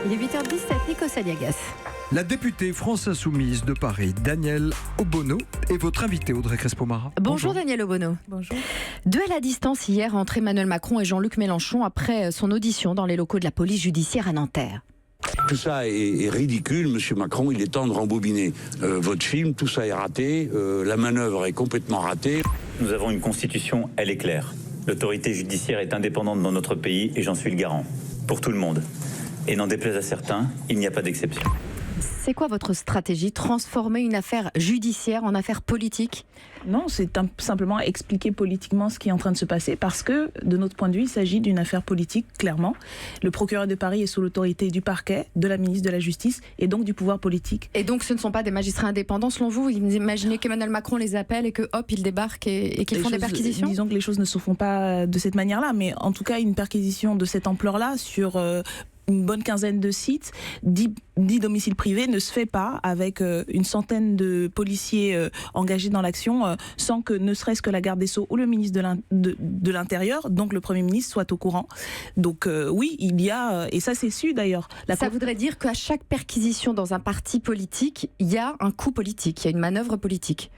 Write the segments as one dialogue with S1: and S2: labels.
S1: Il est 8h17, Nico Saliagas.
S2: La députée France Insoumise de Paris, Danielle Obono, est votre invitée, Audrey Crespo-Mara.
S1: Bonjour Danielle Obono.
S3: Bonjour.
S1: Duel à distance hier entre Emmanuel Macron et Jean-Luc Mélenchon après son audition dans les locaux de la police judiciaire à Nanterre.
S4: Tout ça est ridicule, Monsieur Macron, il est temps de rembobiner votre film, tout ça est raté, la manœuvre est complètement ratée.
S5: Nous avons une constitution, elle est claire. L'autorité judiciaire est indépendante dans notre pays et j'en suis le garant, pour tout le monde. Et n'en déplaise à certains, il n'y a pas d'exception.
S1: C'est quoi votre stratégie? Transformer une affaire judiciaire en affaire politique?
S3: Non, c'est simplement expliquer politiquement ce qui est en train de se passer parce que, de notre point de vue, il s'agit d'une affaire politique, clairement. Le procureur de Paris est sous l'autorité du parquet, de la ministre de la Justice et donc du pouvoir politique.
S1: Et donc ce ne sont pas des magistrats indépendants selon vous? Vous imaginez qu'Emmanuel Macron les appelle et que hop, ils débarquent et qu'ils font des perquisitions?
S3: Disons que les choses ne se font pas de cette manière-là, mais en tout cas, une perquisition de cette ampleur-là sur une bonne quinzaine de sites, 10 domiciles privés ne se fait pas avec une centaine de policiers engagés dans l'action sans que ne serait-ce que la garde des Sceaux ou le ministre de l'Intérieur, donc le Premier ministre, soit au courant. Donc oui, il y a, et ça c'est su d'ailleurs.
S1: Ça voudrait dire qu'à chaque perquisition dans un parti politique, il y a un coup politique, il y a une manœuvre politique.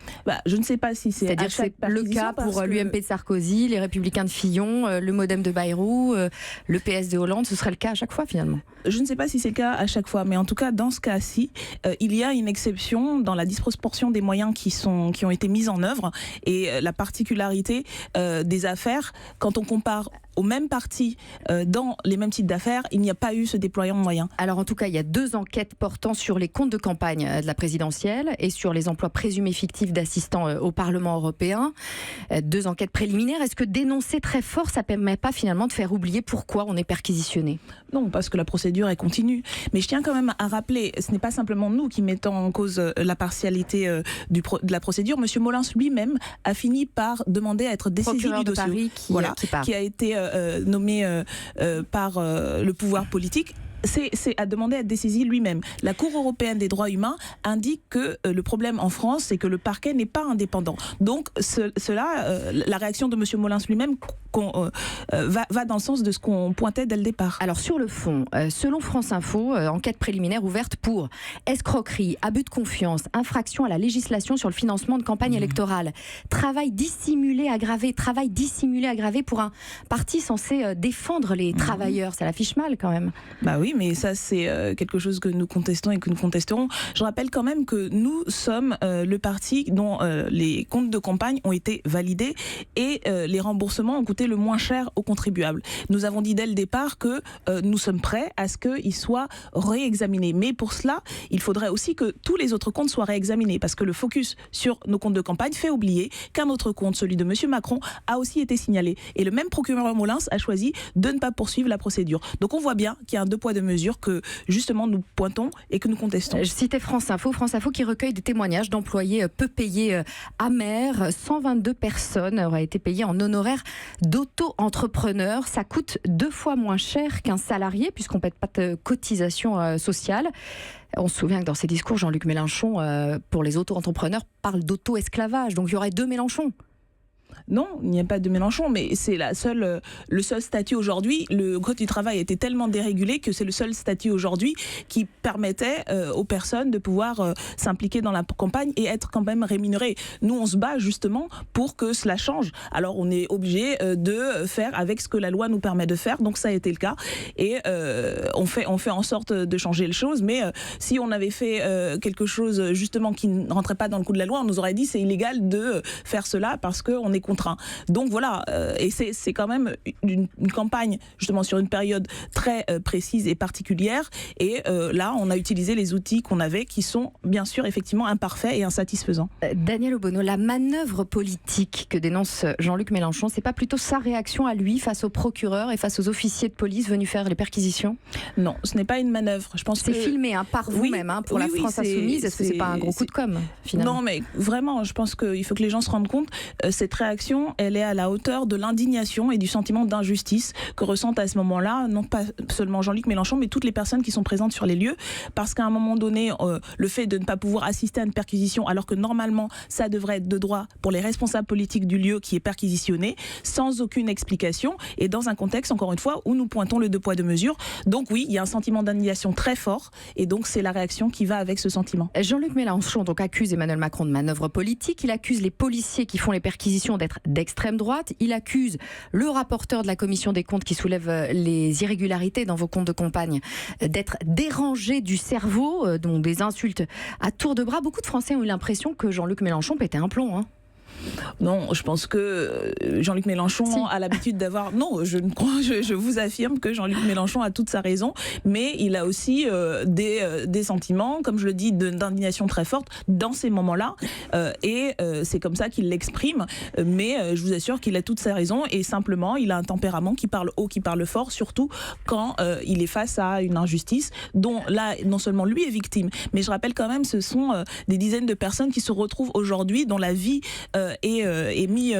S3: Je ne sais pas si c'est
S1: C'est-à-dire que c'est le cas pour l'UMP de Sarkozy, les Républicains de Fillon, le Modem de Bayrou, le PS de Hollande, ce serait le cas à chaque fois finalement.
S3: Je ne sais pas si c'est le cas à chaque fois, mais en tout cas, dans ce cas-ci, il y a une exception dans la disproportion des moyens qui ont été mis en œuvre et la particularité des affaires, quand on compare aux mêmes partis dans les mêmes types d'affaires, il n'y a pas eu ce déploiement de moyens.
S1: Alors en tout cas, il y a 2 enquêtes portant sur les comptes de campagne de la présidentielle et sur les emplois présumés fictifs d'assistants au Parlement européen. 2 enquêtes préliminaires. Est-ce que dénoncer très fort, ça ne permet pas finalement de faire oublier pourquoi on est perquisitionné?
S3: Non, parce que la procédure est continue. Mais je tiens quand même à rappeler, ce n'est pas simplement nous qui mettons en cause la partialité de la procédure. Monsieur Molins lui-même a fini par demander à être dessaisi du dossier.
S1: Paris
S3: qui a été nommé par le pouvoir politique. C'est à demander à être dessaisi lui-même. La Cour européenne des droits humains indique que le problème en France, c'est que le parquet n'est pas indépendant. Donc la réaction de M. Molins lui-même va dans le sens de ce qu'on pointait dès le départ.
S1: Alors sur le fond, selon France Info, enquête préliminaire ouverte pour escroquerie, abus de confiance, infraction à la législation sur le financement de campagne électorale, travail dissimulé aggravé pour un parti censé défendre les travailleurs. Ça l'affiche mal quand même.
S3: Bah oui, mais ça c'est quelque chose que nous contestons et que nous contesterons. Je rappelle quand même que nous sommes le parti dont les comptes de campagne ont été validés et les remboursements ont coûté le moins cher aux contribuables. Nous avons dit dès le départ que nous sommes prêts à ce qu'ils soient réexaminés. Mais pour cela, il faudrait aussi que tous les autres comptes soient réexaminés parce que le focus sur nos comptes de campagne fait oublier qu'un autre compte, celui de M. Macron, a aussi été signalé. Et le même procureur Molins a choisi de ne pas poursuivre la procédure. Donc on voit bien qu'il y a un 2 poids 2 mesures que justement nous pointons et que nous contestons.
S1: Je citais France Info qui recueille des témoignages d'employés peu payés amers. 122 personnes auraient été payées en honoraires d'auto-entrepreneurs. Ça coûte 2 fois moins cher qu'un salarié puisqu'on ne paie pas de cotisation sociale. On se souvient que dans ses discours, Jean-Luc Mélenchon, pour les auto-entrepreneurs, parle d'auto-esclavage. Donc il y aurait 2 Mélenchons.
S3: Non, il n'y a pas de Mélenchon, mais c'est le seul statut aujourd'hui. Le Code du travail a été tellement dérégulé que c'est le seul statut aujourd'hui qui permettait aux personnes de pouvoir s'impliquer dans la campagne et être quand même rémunérées. Nous, on se bat justement pour que cela change. Alors, on est obligé de faire avec ce que la loi nous permet de faire. Donc, ça a été le cas. Et on fait en sorte de changer les choses. Mais si on avait fait quelque chose justement qui ne rentrait pas dans le coup de la loi, on nous aurait dit c'est illégal de faire cela parce qu'on est contraint. Donc voilà, et c'est quand même une campagne justement sur une période très précise et particulière. Et là, on a utilisé les outils qu'on avait qui sont bien sûr effectivement imparfaits et insatisfaisants.
S1: Danielle Obono, la manœuvre politique que dénonce Jean-Luc Mélenchon, c'est pas plutôt sa réaction à lui face aux procureurs et face aux officiers de police venus faire les perquisitions?
S3: Non, ce n'est pas une manœuvre. Je pense
S1: c'est filmé par vous-même pour la France Insoumise. Est-ce que c'est pas un gros coup de com' finalement?
S3: Non, mais vraiment, je pense qu'il faut que les gens se rendent compte. C'est très réaction, elle est à la hauteur de l'indignation et du sentiment d'injustice que ressentent à ce moment-là, non pas seulement Jean-Luc Mélenchon, mais toutes les personnes qui sont présentes sur les lieux, parce qu'à un moment donné, le fait de ne pas pouvoir assister à une perquisition, alors que normalement, ça devrait être de droit pour les responsables politiques du lieu qui est perquisitionné, sans aucune explication, et dans un contexte, encore une fois, où nous pointons le 2 poids 2 mesures. Donc oui, il y a un sentiment d'indignation très fort, et donc c'est la réaction qui va avec ce sentiment.
S1: Jean-Luc Mélenchon donc accuse Emmanuel Macron de manœuvre politique. Il accuse les policiers qui font les perquisitions d'être d'extrême droite. Il accuse le rapporteur de la commission des comptes qui soulève les irrégularités dans vos comptes de campagne d'être dérangé du cerveau, dont des insultes à tour de bras. Beaucoup de Français ont eu l'impression que Jean-Luc Mélenchon pétait un plomb.
S3: Non, je pense que Jean-Luc Mélenchon a l'habitude d'avoir... Non, je vous affirme que Jean-Luc Mélenchon a toute sa raison, mais il a aussi des sentiments, comme je le dis, d'indignation très forte dans ces moments-là, et c'est comme ça qu'il l'exprime, mais je vous assure qu'il a toute sa raison, et simplement, il a un tempérament qui parle haut, qui parle fort, surtout quand il est face à une injustice dont là, non seulement lui est victime, mais je rappelle quand même, ce sont des dizaines de personnes qui se retrouvent aujourd'hui, dont la vie est mis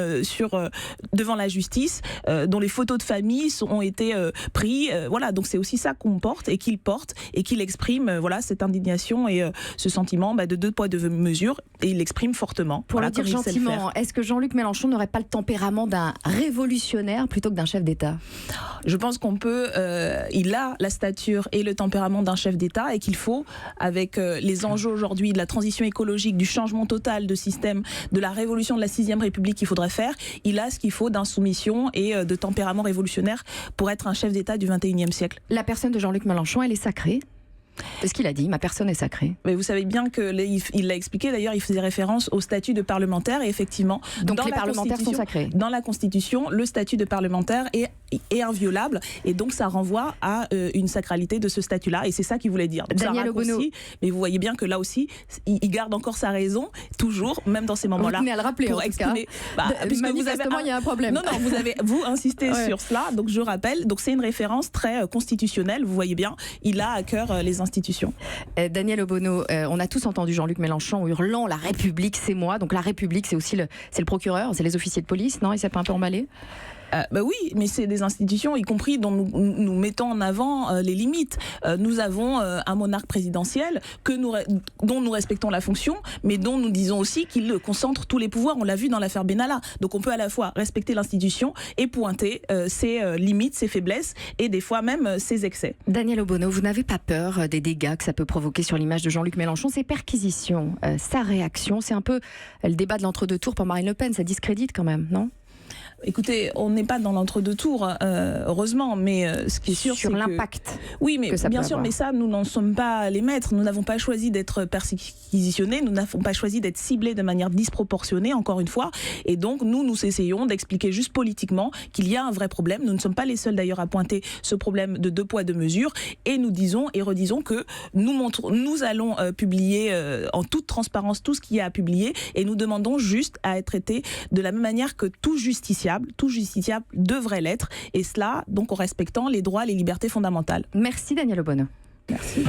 S3: devant la justice, dont les photos de famille ont été pris. Voilà, donc c'est aussi ça qu'on porte et qu'il porte et qu'il exprime cette indignation et ce sentiment de 2 poids 2 mesures, et il l'exprime fortement.
S1: Pour le dire gentiment, est-ce que Jean-Luc Mélenchon n'aurait pas le tempérament d'un révolutionnaire plutôt que d'un chef d'État ?
S3: Je pense qu'on peut... il a la stature et le tempérament d'un chef d'État, et qu'il faut, avec les enjeux aujourd'hui de la transition écologique, du changement total de système, de la révolution de la 6e République qu'il faudrait faire, il a ce qu'il faut d'insoumission et de tempérament révolutionnaire pour être un chef d'État du 21e siècle.
S1: La personne de Jean-Luc Mélenchon, elle est sacrée ? C'est ce qu'il a dit, ma personne est sacrée.
S3: Mais vous savez bien qu'il l'a expliqué, d'ailleurs il faisait référence au statut de parlementaire, et effectivement,
S1: donc les parlementaires sont sacrés.
S3: Dans la Constitution, le statut de parlementaire est inviolable, et donc ça renvoie à une sacralité de ce statut-là, et c'est ça qu'il voulait dire. Donc,
S1: Daniel Obono.
S3: Mais vous voyez bien que là aussi, il garde encore sa raison, toujours, même dans ces moments-là.
S1: Vous tenez à le rappeler,
S3: pour
S1: en tout cas.
S3: Puisque
S1: manifestement, il y a un problème.
S3: Non, vous insistez sur cela, donc je rappelle, donc c'est une référence très constitutionnelle, vous voyez bien, il a à cœur les institutions.
S1: Daniel Obono, on a tous entendu Jean-Luc Mélenchon hurlant « La République, c'est moi ». Donc la République, c'est aussi le procureur, c'est les officiers de police, non ? Il s'est pas un peu emballé ?
S3: Oui, mais c'est des institutions, y compris dont nous mettons en avant les limites. Nous avons un monarque présidentiel dont nous respectons la fonction, mais dont nous disons aussi qu'il concentre tous les pouvoirs. On l'a vu dans l'affaire Benalla. Donc on peut à la fois respecter l'institution et pointer ses limites, ses faiblesses et des fois même ses excès.
S1: Daniel Obono, vous n'avez pas peur des dégâts que ça peut provoquer sur l'image de Jean-Luc Mélenchon ? Ces perquisitions, sa réaction, c'est un peu le débat de l'entre-deux tours pour Marine Le Pen. Ça discrédite quand même, non ?
S3: Écoutez, on n'est pas dans l'entre-deux tours, heureusement, mais ce qui est sûr,
S1: sur l'impact.
S3: Oui, mais
S1: que ça
S3: bien
S1: peut
S3: sûr,
S1: avoir.
S3: mais ça, nous n'en sommes pas les maîtres. Nous n'avons pas choisi d'être perquisitionnés, nous n'avons pas choisi d'être ciblés de manière disproportionnée, encore une fois. Et donc, nous essayons d'expliquer juste politiquement qu'il y a un vrai problème. Nous ne sommes pas les seuls d'ailleurs à pointer ce problème de 2 poids 2 mesures. Et nous disons et redisons que nous allons publier en toute transparence tout ce qu'il y a à publier, et nous demandons juste à être traités de la même manière que tout justiciable devrait l'être, et cela donc en respectant les droits et les libertés fondamentales.
S1: Merci Daniel Obono.
S3: Merci.